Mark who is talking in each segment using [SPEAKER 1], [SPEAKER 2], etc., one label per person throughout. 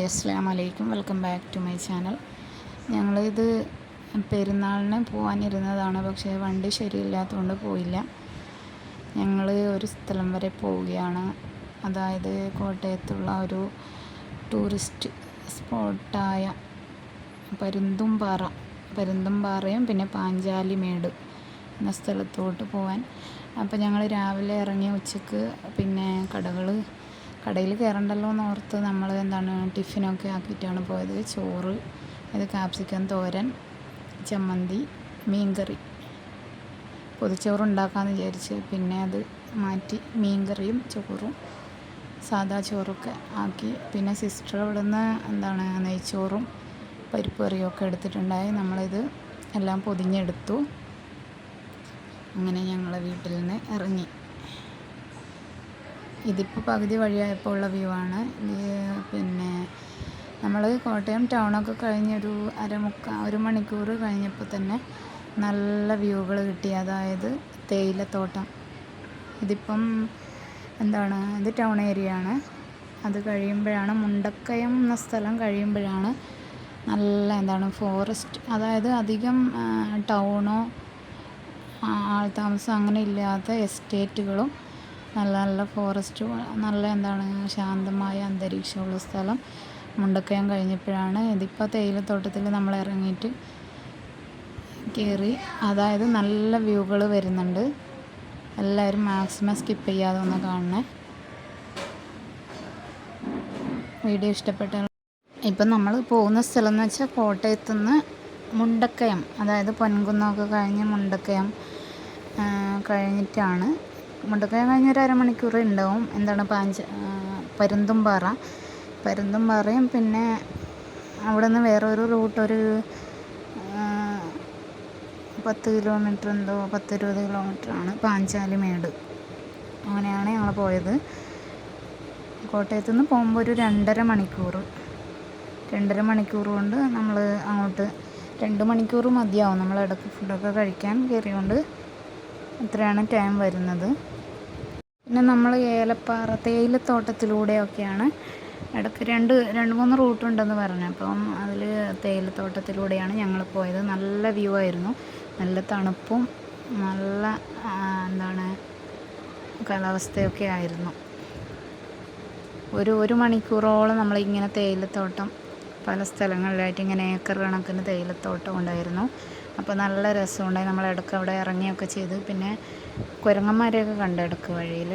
[SPEAKER 1] അസ്സലാമു അലൈക്കും. Welcome back to my channel. ഞങ്ങളിത് പെരുന്നാളിന് പോകാനിരുന്നതാണ്, പക്ഷേ വണ്ടി ശരിയില്ലാത്തതുകൊണ്ട് പോയില്ല. ഞങ്ങൾ ഒരു സ്ഥലം വരെ പോവുകയാണ്. അതായത് കോട്ടയത്തുള്ള ഒരു ടൂറിസ്റ്റ് സ്പോട്ടായ പരുന്തുംപാറയും പിന്നെ പാഞ്ചാലിമേട് എന്ന സ്ഥലത്തോട്ട് പോകാൻ. അപ്പോൾ ഞങ്ങൾ രാവിലെ ഇറങ്ങി ഉച്ചക്ക് പിന്നെ കടയിൽ കയറണ്ടല്ലോ എന്നോർത്ത് നമ്മൾ ടിഫിനൊക്കെ ആക്കിയിട്ടാണ് പോയത്. ചോറ്, ഇത് കാപ്സിക്കം തോരൻ, ചമ്മന്തി, മീൻകറി. പൊതിച്ചോറ് ഉണ്ടാക്കാമെന്ന് വിചാരിച്ച് പിന്നെ അത് മാറ്റി മീൻകറിയും ചോറും സാദാ ചോറൊക്കെ ആക്കി. പിന്നെ സിസ്റ്റർ ഇവിടെ നിന്ന് നെയ്ച്ചോറും പരിപ്പ് കറിയൊക്കെ എടുത്തിട്ടുണ്ടായി. നമ്മളിത് എല്ലാം പൊതിഞ്ഞെടുത്തു. അങ്ങനെ ഞങ്ങൾ വീട്ടിൽ നിന്ന് ഇറങ്ങി. ഇതിപ്പോൾ പകുതി വഴിയായപ്പോൾ ഉള്ള വ്യൂ ആണ്. പിന്നെ നമ്മൾ കോട്ടയം ടൗണൊക്കെ കഴിഞ്ഞൊരു ഒരു മണിക്കൂർ കഴിഞ്ഞപ്പോൾ തന്നെ നല്ല വ്യൂകൾ കിട്ടി. അതായത് തേയിലത്തോട്ടം. ഇതിപ്പം ഇത് ടൗൺ ഏരിയ ആണ്. അത് കഴിയുമ്പോഴാണ്, മുണ്ടക്കയം എന്ന സ്ഥലം കഴിയുമ്പോഴാണ് നല്ല ഫോറസ്റ്റ്, അതായത് അധികം ടൗണോ ആൾതാമസം അങ്ങനെ ഇല്ലാത്ത എസ്റ്റേറ്റുകളും നല്ല ഫോറസ്റ്റും നല്ല ശാന്തമായ അന്തരീക്ഷമുള്ള സ്ഥലം മുണ്ടക്കയം കഴിഞ്ഞപ്പോഴാണ്. ഇതിപ്പോൾ തേയിലത്തോട്ടത്തിൽ നമ്മൾ ഇറങ്ങിയിട്ട് കയറി. അതായത് നല്ല വ്യൂകൾ വരുന്നുണ്ട്. എല്ലാവരും മാക്സിമം സ്കിപ്പ് ചെയ്യാതെ ഒന്ന് കാണണേ. വീഡിയോ ഇഷ്ടപ്പെട്ടാൽ. ഇപ്പം നമ്മൾ പോകുന്ന സ്ഥലം എന്ന് വെച്ചാൽ കോട്ടയത്തു നിന്ന് മുണ്ടക്കയം, അതായത് പൊൻകുന്നമൊക്കെ കഴിഞ്ഞ് മുണ്ടക്കയം കഴിഞ്ഞിട്ടാണ്. മുണ്ടക്കയം കഴിഞ്ഞൊരു അരമണിക്കൂർ ഉണ്ടാവും. പരുന്തുംപാറയും പിന്നെ അവിടെ നിന്ന് വേറൊരു റൂട്ട്, ഒരു 10 കിലോമീറ്റർ 10-20 കിലോമീറ്ററാണ് പാഞ്ചാലിമേട്. അങ്ങനെയാണ് ഞങ്ങൾ പോയത്. കോട്ടയത്തു നിന്ന് പോകുമ്പോൾ ഒരു 2.5 മണിക്കൂർ കൊണ്ട് നമ്മൾ അങ്ങോട്ട് 2 മണിക്കൂർ മതിയാവും. നമ്മൾ ഇടയ്ക്ക് ഫുഡൊക്കെ കഴിക്കാൻ കയറിയോണ്ട് ഇത്രയാണ് ടൈം വരുന്നത്. പിന്നെ നമ്മൾ ഏലപ്പാറ തേയിലത്തോട്ടത്തിലൂടെയൊക്കെയാണ് ഇടയ്ക്ക് 2-3 റൂട്ടുണ്ടെന്ന് പറഞ്ഞു. അപ്പം അതിൽ തേയിലത്തോട്ടത്തിലൂടെയാണ് ഞങ്ങൾ പോയത്. നല്ല വ്യൂ ആയിരുന്നു. നല്ല തണുപ്പും നല്ല കാലാവസ്ഥയൊക്കെ ആയിരുന്നു. ഒരു മണിക്കൂറോളം നമ്മളിങ്ങനെ തേയിലത്തോട്ടം പല സ്ഥലങ്ങളിലായിട്ട് ഇങ്ങനെ ഏക്കർ കണക്കിന് തേയിലത്തോട്ടം ഉണ്ടായിരുന്നു. അപ്പോൾ നല്ല രസമുണ്ടായി. നമ്മൾ ഇടയ്ക്ക് അവിടെ ഇറങ്ങിയൊക്കെ ചെയ്ത്. പിന്നെ കുരങ്ങന്മാരെയൊക്കെ കണ്ട് ഇടയ്ക്ക് വഴിയിൽ.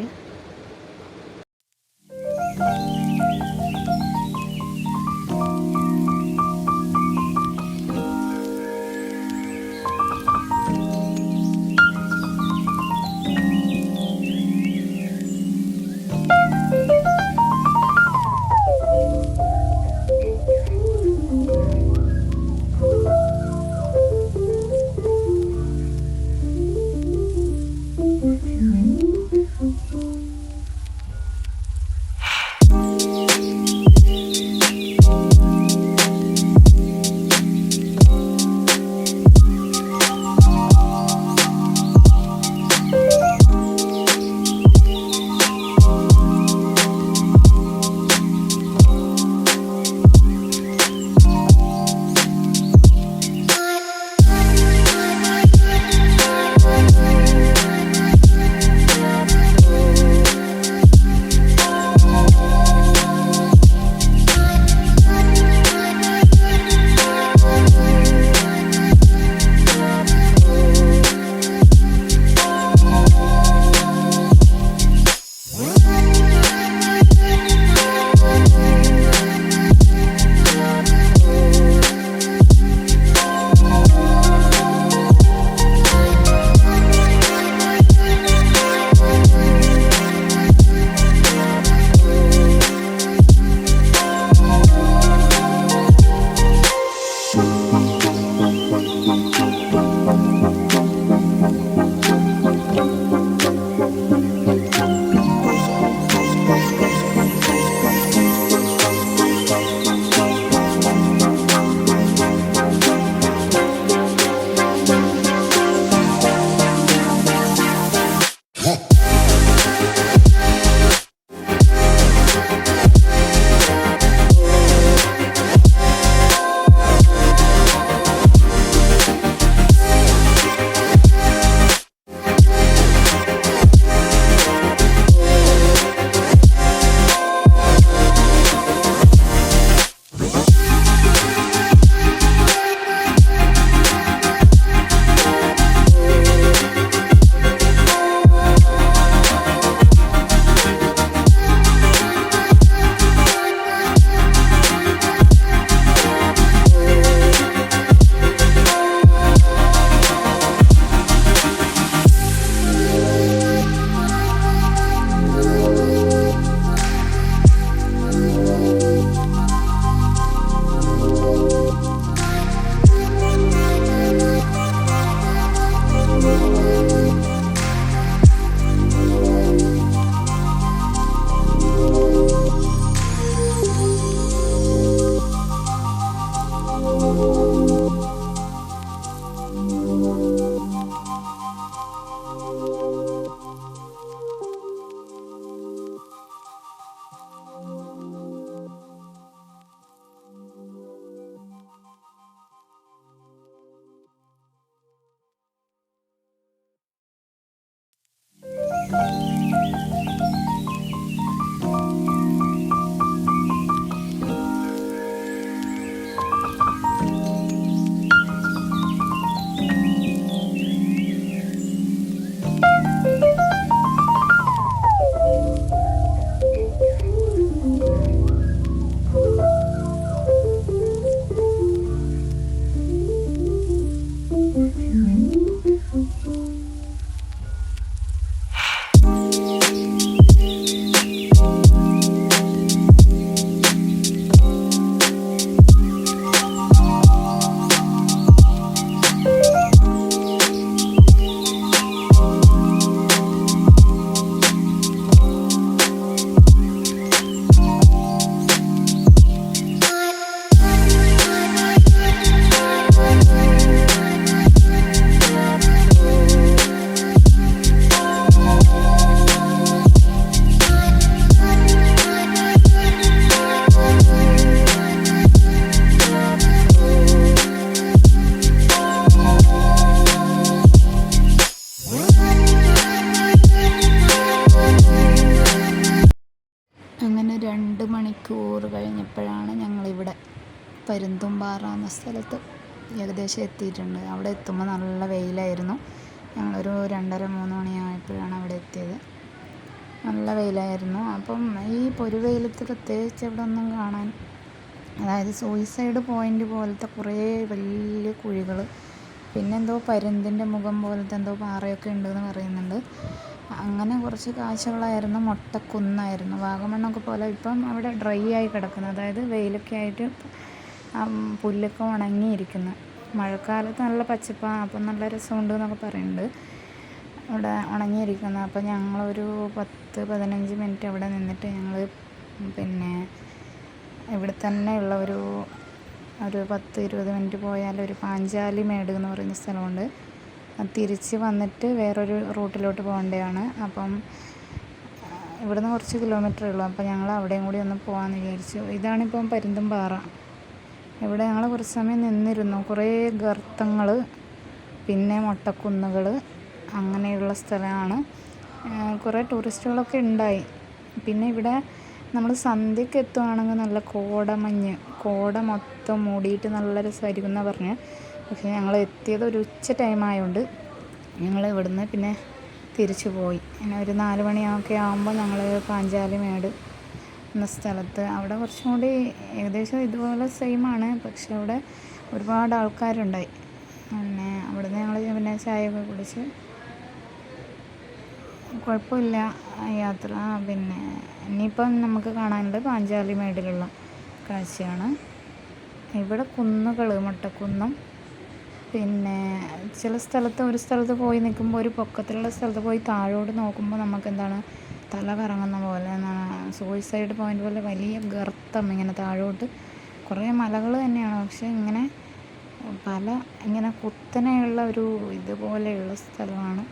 [SPEAKER 1] എത്തിയപ്പോഴാണ് ഞങ്ങളിവിടെ പരുന്തുംപാറ എന്ന സ്ഥലത്ത് ഏകദേശം എത്തിയിട്ടുണ്ട്. അവിടെ എത്തുമ്പോൾ നല്ല വെയിലായിരുന്നു. ഞങ്ങളൊരു 2:30-3 മണിയായപ്പോഴാണ് അവിടെ എത്തിയത്. നല്ല വെയിലായിരുന്നു. അപ്പം ഈ പൊരുവെയിലത്ത് പ്രത്യേകിച്ച് ഇവിടെ ഒന്നും കാണാൻ, അതായത് സൂയിസൈഡ് പോയിൻ്റ് പോലത്തെ കുറേ വലിയ കുഴികൾ, പിന്നെ എന്തോ പരുന്തിൻ്റെ മുഖം പോലത്തെ എന്തോ പാറയൊക്കെ ഉണ്ടെന്ന് പറയുന്നുണ്ട്. അങ്ങനെ കുറച്ച് കാഴ്ചകളായിരുന്നു. മൊട്ടക്കുന്നായിരുന്നു. വാഗമണ്ണൊക്കെ പോലെ ഇപ്പം അവിടെ ഡ്രൈ ആയി കിടക്കുന്നത്, അതായത് വെയിലൊക്കെ ആയിട്ട് പുല്ലൊക്കെ ഉണങ്ങിയിരിക്കുന്നു. മഴക്കാലത്ത് നല്ല പച്ചപ്പാണ്, അപ്പം നല്ല രസമുണ്ട് എന്നൊക്കെ പറയുന്നുണ്ട്. അവിടെ ഉണങ്ങിയിരിക്കുന്നത്. അപ്പോൾ ഞങ്ങളൊരു 10-15 മിനിറ്റ് അവിടെ നിന്നിട്ട് ഞങ്ങൾ പിന്നെ ഇവിടെ തന്നെയുള്ള ഒരു 10-20 മിനിറ്റ് പോയാൽ ഒരു പാഞ്ചാലിമേട് എന്ന് പറയുന്ന സ്ഥലമുണ്ട്. തിരിച്ച് വന്നിട്ട് വേറൊരു റൂട്ടിലോട്ട് പോകേണ്ടതാണ്. അപ്പം ഇവിടുന്ന് കുറച്ച് കിലോമീറ്ററേ ഉള്ളൂ. അപ്പോൾ ഞങ്ങൾ അവിടെയും കൂടി ഒന്ന് പോകാമെന്ന് വിചാരിച്ചു. ഇതാണിപ്പം പരുന്തുംപാറ. ഇവിടെ ഞങ്ങൾ കുറച്ച് സമയം നിന്നിരുന്നു. കുറേ ഗർത്തങ്ങൾ, പിന്നെ മൊട്ടക്കുന്നുകൾ, അങ്ങനെയുള്ള സ്ഥലമാണ്. കുറേ ടൂറിസ്റ്റുകളൊക്കെ ഉണ്ടായി. പിന്നെ ഇവിടെ നമ്മൾ സന്ധ്യയ്ക്ക് എത്തുകയാണെങ്കിൽ നല്ല കോട മൊത്തം മൂടിയിട്ട് നല്ല രസമായിരിക്കും എന്നാണ് പറഞ്ഞത്. പക്ഷേ ഞങ്ങൾ എത്തിയത് ഒരു ഉച്ച ടൈമായതുകൊണ്ട് ഞങ്ങൾ ഇവിടുന്ന് പിന്നെ തിരിച്ചു പോയി. പിന്നെ ഒരു 4 മണിയൊക്കെ ആകുമ്പോൾ ഞങ്ങൾ പാഞ്ചാലിമേട് എന്ന സ്ഥലത്ത്, അവിടെ കുറച്ചും കൂടി ഏകദേശം ഇതുപോലെ സെയിമാണ്, പക്ഷെ അവിടെ ഒരുപാട് ആൾക്കാരുണ്ടായി. പിന്നെ അവിടുന്ന് ഞങ്ങൾ പിന്നെ ചായയൊക്കെ കുടിച്ച് കുഴപ്പമില്ല യാത്ര. പിന്നെ ഇനിയിപ്പം നമുക്ക് കാണാനുള്ളത് പാഞ്ചാലിമേടിലുള്ള കാഴ്ചയാണ്. ഇവിടെ കുന്നുകൾ, മൊട്ടക്കുന്നും, പിന്നെ ചില സ്ഥലത്ത് ഒരു സ്ഥലത്ത് പോയി നിൽക്കുമ്പോൾ ഒരു പൊക്കത്തിലുള്ള സ്ഥലത്ത് പോയി താഴോട്ട് നോക്കുമ്പോൾ നമുക്ക് എന്താണ് തല കറങ്ങുന്ന പോലെ, സൂയിസൈഡ് പോയിൻ്റ് പോലെ വലിയ ഗർത്തം ഇങ്ങനെ താഴോട്ട്. കുറേ മലകൾ തന്നെയാണ്, പക്ഷേ ഇങ്ങനെ കുത്തനെയുള്ള ഒരു ഇതുപോലെയുള്ള സ്ഥലമാണ്.